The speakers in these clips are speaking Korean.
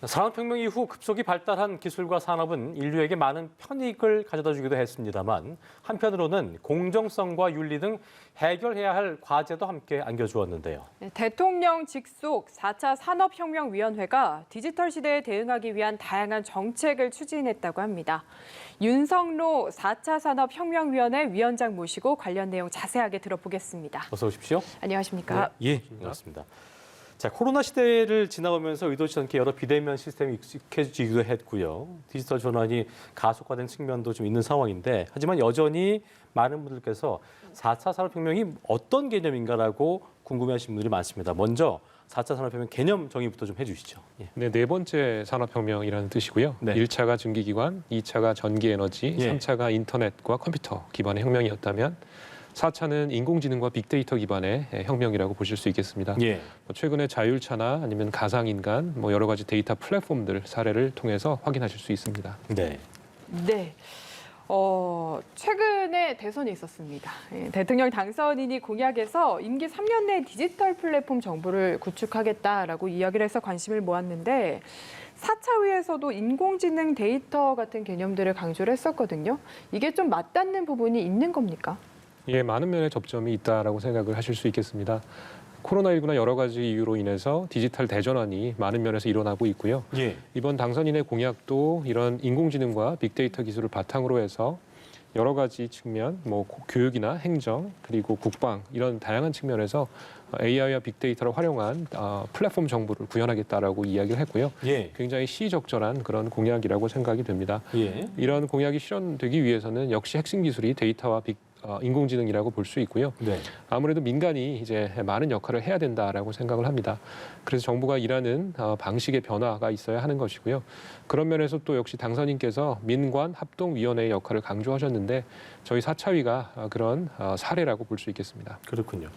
산업혁명 이후 급속히 발달한 기술과 산업은 인류에게 많은 편익을 가져다 주기도 했습니다만 한편으로는 공정성과 윤리 등 해결해야 할 과제도 함께 안겨주었는데요. 대통령 직속 4차 산업혁명위원회가 디지털 시대에 대응하기 위한 다양한 정책을 추진했다고 합니다. 윤성로 4차 산업혁명위원회 위원장 모시고 관련 내용 자세하게 들어보겠습니다. 어서 오십시오. 안녕하십니까? 예, 반갑습니다. 자, 코로나 시대를 지나오면서 의도치 않게 여러 비대면 시스템이 익숙해지기도 했고요. 디지털 전환이 가속화된 측면도 좀 있는 상황인데 하지만 여전히 많은 분들께서 4차 산업혁명이 어떤 개념인가라고 궁금해하시는 분들이 많습니다. 먼저 4차 산업혁명 개념 정의부터 좀 해주시죠. 예. 네, 네 번째 산업혁명이라는 뜻이고요. 네. 1차가 전기기관, 2차가 전기에너지, 예. 3차가 인터넷과 컴퓨터 기반의 혁명이었다면 4차는 인공지능과 빅데이터 기반의 혁명이라고 보실 수 있겠습니다. 예. 최근에 자율차나 아니면 가상인간, 여러 가지 데이터 플랫폼들 사례를 통해서 확인하실 수 있습니다. 네. 네. 최근에 대선이 있었습니다. 대통령 당선인이 공약에서 임기 3년 내 디지털 플랫폼 정부를 구축하겠다라고 이야기를 해서 관심을 모았는데 4차위에서도 인공지능 데이터 같은 개념들을 강조를 했었거든요. 이게 좀 맞닿는 부분이 있는 겁니까? 예, 많은 면의 접점이 있다라고 생각을 하실 수 있겠습니다. 코로나19나 여러 가지 이유로 인해서 디지털 대전환이 많은 면에서 일어나고 있고요. 예. 이번 당선인의 공약도 이런 인공지능과 빅데이터 기술을 바탕으로 해서 여러 가지 측면, 교육이나 행정, 그리고 국방 이런 다양한 측면에서 AI와 빅데이터를 활용한 플랫폼 정부를 구현하겠다라고 이야기를 했고요. 예. 굉장히 시적절한 그런 공약이라고 생각이 됩니다. 예. 이런 공약이 실현되기 위해서는 역시 핵심 기술이 데이터와 인공지능이라고 볼 수 있고요. 네. 아무래도 민간이 이제 많은 역할을 해야 된다라고 생각을 합니다. 그래서 정부가 일하는 방식의 변화가 있어야 하는 것이고요. 그런 면에서 또 역시 당선인께서 민관 합동위원회의 역할을 강조하셨는데 저희 4차위가 그런 사례라고 볼 수 있겠습니다. 그렇군요.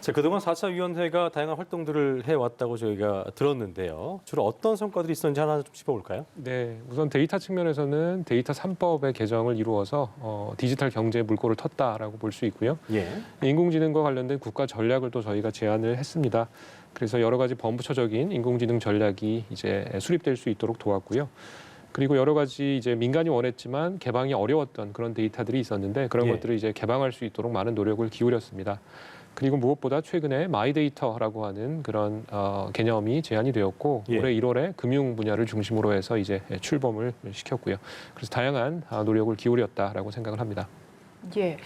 자, 그동안 4차 위원회가 다양한 활동들을 해왔다고 저희가 들었는데요. 주로 어떤 성과들이 있었는지 하나 좀 짚어볼까요? 네, 우선 데이터 측면에서는 데이터 3법의 개정을 이루어서 디지털 경제의 물꼬를 텄다라고 볼 수 있고요. 예. 인공지능과 관련된 국가 전략을 또 저희가 제안을 했습니다. 그래서 여러 가지 범부처적인 인공지능 전략이 이제 수립될 수 있도록 도왔고요. 그리고 여러 가지 이제 민간이 원했지만 개방이 어려웠던 그런 데이터들이 있었는데 그런 예. 것들을 이제 개방할 수 있도록 많은 노력을 기울였습니다. 그리고 무엇보다 최근에 마이데이터라고 하는 그런 개념이 제안이 되었고 예. 올해 1월에 금융 분야를 중심으로 해서 이제 출범을 시켰고요. 그래서 다양한 노력을 기울였다라고 생각을 합니다. 예.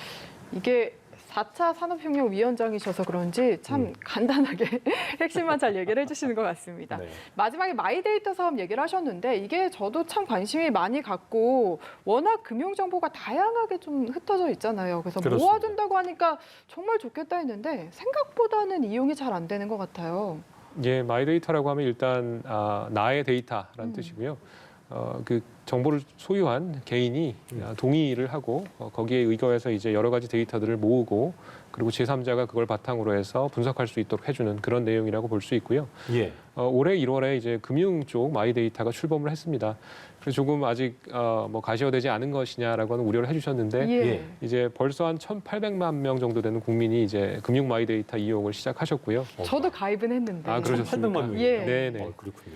이게 4차 산업혁명위원장이셔서 그런지 참 간단하게 핵심만 잘 얘기를 해주시는 것 같습니다. 네. 마지막에 마이데이터 사업 얘기를 하셨는데 이게 저도 참 관심이 많이 갖고 워낙 금융 정보가 다양하게 좀 흩어져 있잖아요. 그래서 그렇습니다. 모아둔다고 하니까 정말 좋겠다 했는데 생각보다는 이용이 잘 안 되는 것 같아요. 예, 마이데이터라고 하면 일단 나의 데이터라는 뜻이고요. 그 정보를 소유한 개인이 동의를 하고 거기에 의거해서 이제 여러 가지 데이터들을 모으고 그리고 제3자가 그걸 바탕으로 해서 분석할 수 있도록 해주는 그런 내용이라고 볼 수 있고요. 예. 올해 1월에 이제 금융 쪽 마이데이터가 출범을 했습니다. 그래서 조금 아직 가시화되지 않은 것이냐라고 하는 우려를 해주셨는데 예. 이제 벌써 한 1,800만 명 정도 되는 국민이 이제 금융 마이데이터 이용을 시작하셨고요. 저도 가입은 했는데. 아, 그러셨습니까? 800만 명이요. 예. 네네. 그렇군요.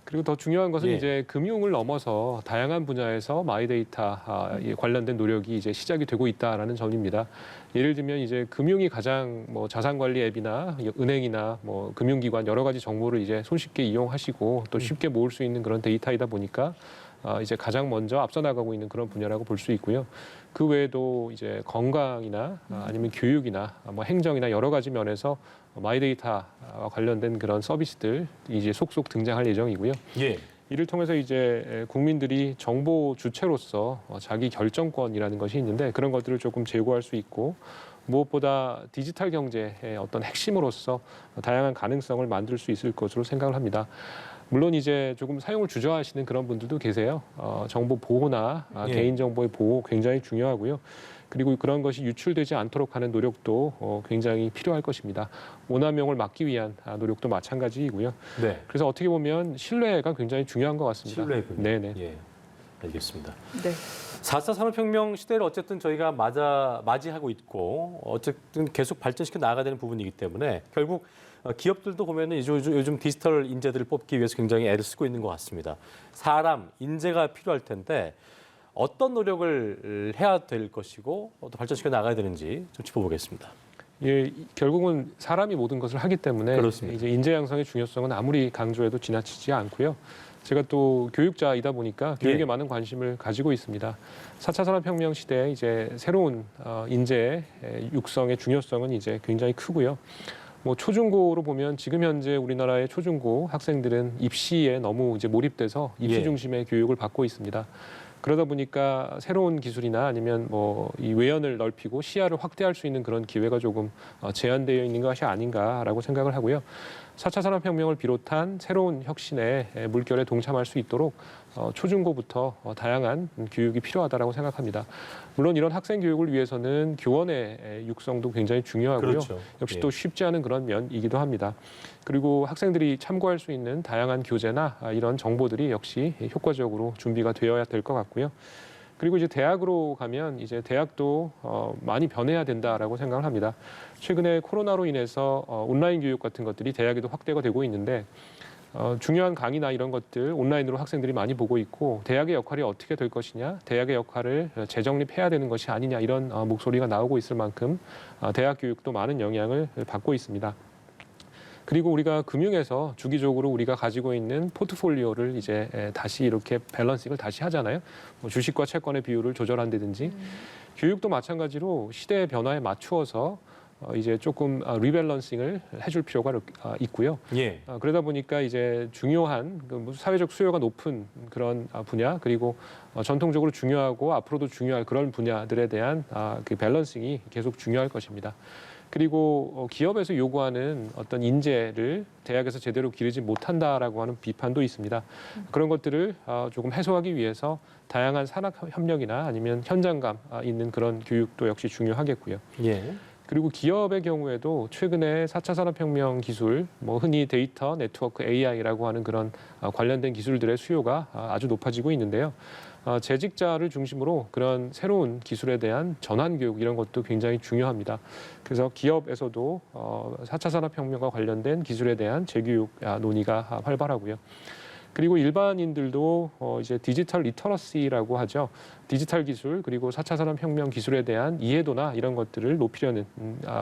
그리고 더 중요한 것은 예. 이제 금융을 넘어서 다양한 분야에서 마이데이터 관련된 노력이 이제 시작이 되고 있다라는 점입니다. 예를 들면 이제 금융이 가장 자산관리 앱이나 은행이나 금융기관 여러 가지 정보를 이제 손쉽게 이용하시고 또 쉽게 모을 수 있는 그런 데이터이다 보니까 이제 가장 먼저 앞서 나가고 있는 그런 분야라고 볼 수 있고요. 그 외에도 이제 건강이나 아니면 교육이나 행정이나 여러 가지 면에서 마이데이터와 관련된 그런 서비스들 이제 속속 등장할 예정이고요. 예. 이를 통해서 이제 국민들이 정보 주체로서 자기 결정권이라는 것이 있는데 그런 것들을 조금 제고할 수 있고 무엇보다 디지털 경제의 어떤 핵심으로서 다양한 가능성을 만들 수 있을 것으로 생각을 합니다. 물론 이제 조금 사용을 주저하시는 그런 분들도 계세요. 정보 보호나 예. 개인정보의 보호 굉장히 중요하고요. 그리고 그런 것이 유출되지 않도록 하는 노력도 굉장히 필요할 것입니다. 오남용을 막기 위한 노력도 마찬가지이고요. 네. 그래서 어떻게 보면 신뢰가 굉장히 중요한 것 같습니다. 신뢰군요. 네네. 예. 알겠습니다. 네. 4차 산업혁명 시대를 어쨌든 저희가 맞이하고 있고 어쨌든 계속 발전시켜 나가야 되는 부분이기 때문에 결국 기업들도 보면은 요즘 디지털 인재들을 뽑기 위해서 굉장히 애를 쓰고 있는 것 같습니다. 사람, 인재가 필요할 텐데 어떤 노력을 해야 될 것이고 또 발전시켜 나가야 되는지 좀 짚어보겠습니다. 예, 결국은 사람이 모든 것을 하기 때문에 그렇습니다. 이제 인재 양성의 중요성은 아무리 강조해도 지나치지 않고요. 제가 또 교육자이다 보니까 교육에 예. 많은 관심을 가지고 있습니다. 4차 산업혁명 시대에 이제 새로운 인재의 육성의 중요성은 이제 굉장히 크고요. 뭐 초중고로 보면 지금 현재 우리나라의 초중고 학생들은 입시에 너무 이제 몰입돼서 입시 예. 중심의 교육을 받고 있습니다. 그러다 보니까 새로운 기술이나 아니면 뭐 이 외연을 넓히고 시야를 확대할 수 있는 그런 기회가 조금 제한되어 있는 것이 아닌가라고 생각을 하고요. 4차 산업혁명을 비롯한 새로운 혁신의 물결에 동참할 수 있도록 초중고부터 다양한 교육이 필요하다고 생각합니다. 물론 이런 학생 교육을 위해서는 교원의 육성도 굉장히 중요하고요. 그렇죠. 역시 예. 또 쉽지 않은 그런 면이기도 합니다. 그리고 학생들이 참고할 수 있는 다양한 교재나 이런 정보들이 역시 효과적으로 준비가 되어야 될 것 같고요. 그리고 이제 대학으로 가면 이제 대학도 많이 변해야 된다라고 생각을 합니다. 최근에 코로나로 인해서 온라인 교육 같은 것들이 대학에도 확대가 되고 있는데 중요한 강의나 이런 것들 온라인으로 학생들이 많이 보고 있고 대학의 역할이 어떻게 될 것이냐, 대학의 역할을 재정립해야 되는 것이 아니냐 이런 목소리가 나오고 있을 만큼 대학 교육도 많은 영향을 받고 있습니다. 그리고 우리가 금융에서 주기적으로 우리가 가지고 있는 포트폴리오를 이제 다시 이렇게 밸런싱을 다시 하잖아요. 뭐 주식과 채권의 비율을 조절한다든지 교육도 마찬가지로 시대의 변화에 맞추어서 이제 조금 리밸런싱을 해줄 필요가 있고요. 예. 그러다 보니까 이제 중요한 사회적 수요가 높은 그런 분야 그리고 전통적으로 중요하고 앞으로도 중요할 그런 분야들에 대한 그 밸런싱이 계속 중요할 것입니다. 그리고 기업에서 요구하는 어떤 인재를 대학에서 제대로 기르지 못한다라고 하는 비판도 있습니다. 그런 것들을 조금 해소하기 위해서 다양한 산학 협력이나 아니면 현장감 있는 그런 교육도 역시 중요하겠고요. 예. 그리고 기업의 경우에도 최근에 4차 산업혁명 기술, 뭐 흔히 데이터, 네트워크, AI라고 하는 그런 관련된 기술들의 수요가 아주 높아지고 있는데요. 재직자를 중심으로 그런 새로운 기술에 대한 전환 교육 이런 것도 굉장히 중요합니다. 그래서 기업에서도 4차 산업혁명과 관련된 기술에 대한 재교육 논의가 활발하고요. 그리고 일반인들도 이제 디지털 리터러시라고 하죠. 디지털 기술 그리고 4차 산업혁명 기술에 대한 이해도나 이런 것들을 높이려는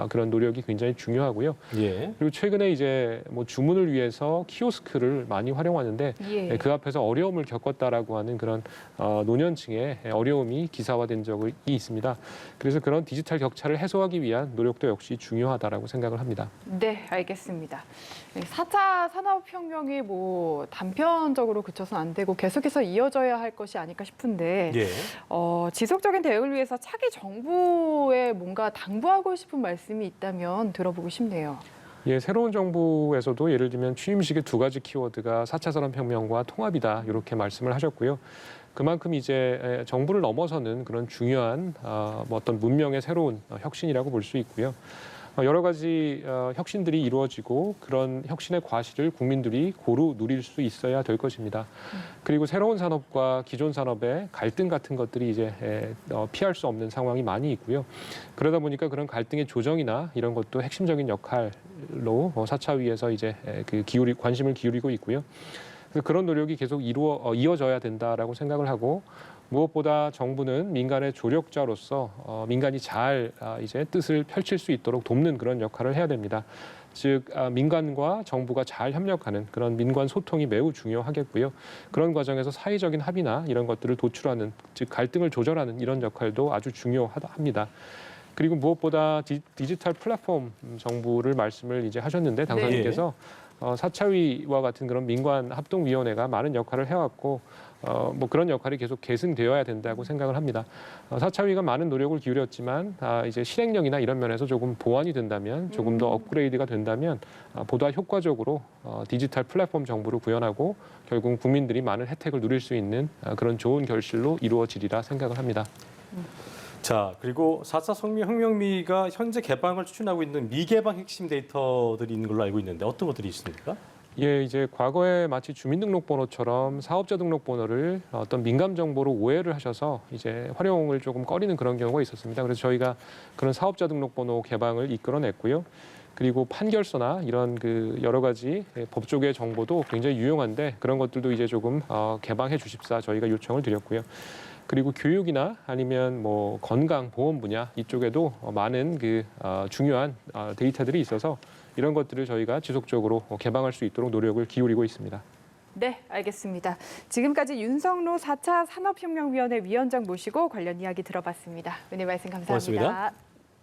그런 노력이 굉장히 중요하고요. 예. 그리고 최근에 이제 뭐 주문을 위해서 키오스크를 많이 활용하는데 예. 그 앞에서 어려움을 겪었다라고 하는 그런 노년층의 어려움이 기사화된 적이 있습니다. 그래서 그런 디지털 격차를 해소하기 위한 노력도 역시 중요하다라고 생각을 합니다. 네, 알겠습니다. 4차 산업혁명이 뭐 단편적으로 그쳐서는 안 되고 계속해서 이어져야 할 것이 아닐까 싶은데 예. 지속적인 대응을 위해서 차기 정부에 뭔가 당부하고 싶은 말씀이 있다면 들어보고 싶네요. 예, 새로운 정부에서도 예를 들면 취임식의 두 가지 키워드가 4차 산업혁명과 통합이다 이렇게 말씀을 하셨고요. 그만큼 이제 정부를 넘어서는 그런 중요한 뭐 어떤 문명의 새로운 혁신이라고 볼 수 있고요. 여러 가지 혁신들이 이루어지고 그런 혁신의 과실을 국민들이 고루 누릴 수 있어야 될 것입니다. 그리고 새로운 산업과 기존 산업의 갈등 같은 것들이 이제 피할 수 없는 상황이 많이 있고요. 그러다 보니까 그런 갈등의 조정이나 이런 것도 핵심적인 역할로 4차 위에서 이제 관심을 기울이고 있고요. 그래서 그런 노력이 계속 이어져야 된다라고 생각을 하고 무엇보다 정부는 민간의 조력자로서 민간이 잘 이제 뜻을 펼칠 수 있도록 돕는 그런 역할을 해야 됩니다. 즉 민간과 정부가 잘 협력하는 그런 민관 소통이 매우 중요하겠고요. 그런 과정에서 사회적인 합의나 이런 것들을 도출하는 즉 갈등을 조절하는 이런 역할도 아주 중요합니다. 그리고 무엇보다 디지털 플랫폼 정부를 말씀을 이제 하셨는데 당선인께서 4차위와 같은 그런 민관 합동위원회가 많은 역할을 해왔고 뭐 그런 역할이 계속 계승되어야 된다고 생각을 합니다. 4차위가 많은 노력을 기울였지만 이제 실행력이나 이런 면에서 조금 보완이 된다면 조금 더 업그레이드가 된다면 보다 효과적으로 디지털 플랫폼 정부를 구현하고 결국 국민들이 많은 혜택을 누릴 수 있는 그런 좋은 결실로 이루어지리라 생각을 합니다. 자, 그리고 4차 혁명미가 현재 개방을 추진하고 있는 미개방 핵심 데이터들이 있는 걸로 알고 있는데 어떤 것들이 있습니까? 예, 이제 과거에 마치 주민등록번호처럼 사업자 등록번호를 어떤 민감 정보로 오해를 하셔서 이제 활용을 조금 꺼리는 그런 경우가 있었습니다. 그래서 저희가 그런 사업자 등록번호 개방을 이끌어냈고요. 그리고 판결서나 이런 그 여러 가지 법조계 정보도 굉장히 유용한데 그런 것들도 이제 조금 개방해 주십사 저희가 요청을 드렸고요. 그리고 교육이나 아니면 뭐 건강 보험 분야 이쪽에도 많은 그 중요한 데이터들이 있어서 이런 것들을 저희가 지속적으로 개방할 수 있도록 노력을 기울이고 있습니다. 네, 알겠습니다. 지금까지 윤성로 4차 산업혁명위원회 위원장 모시고 관련 이야기 들어봤습니다. 오늘 말씀 감사합니다. 고맙습니다.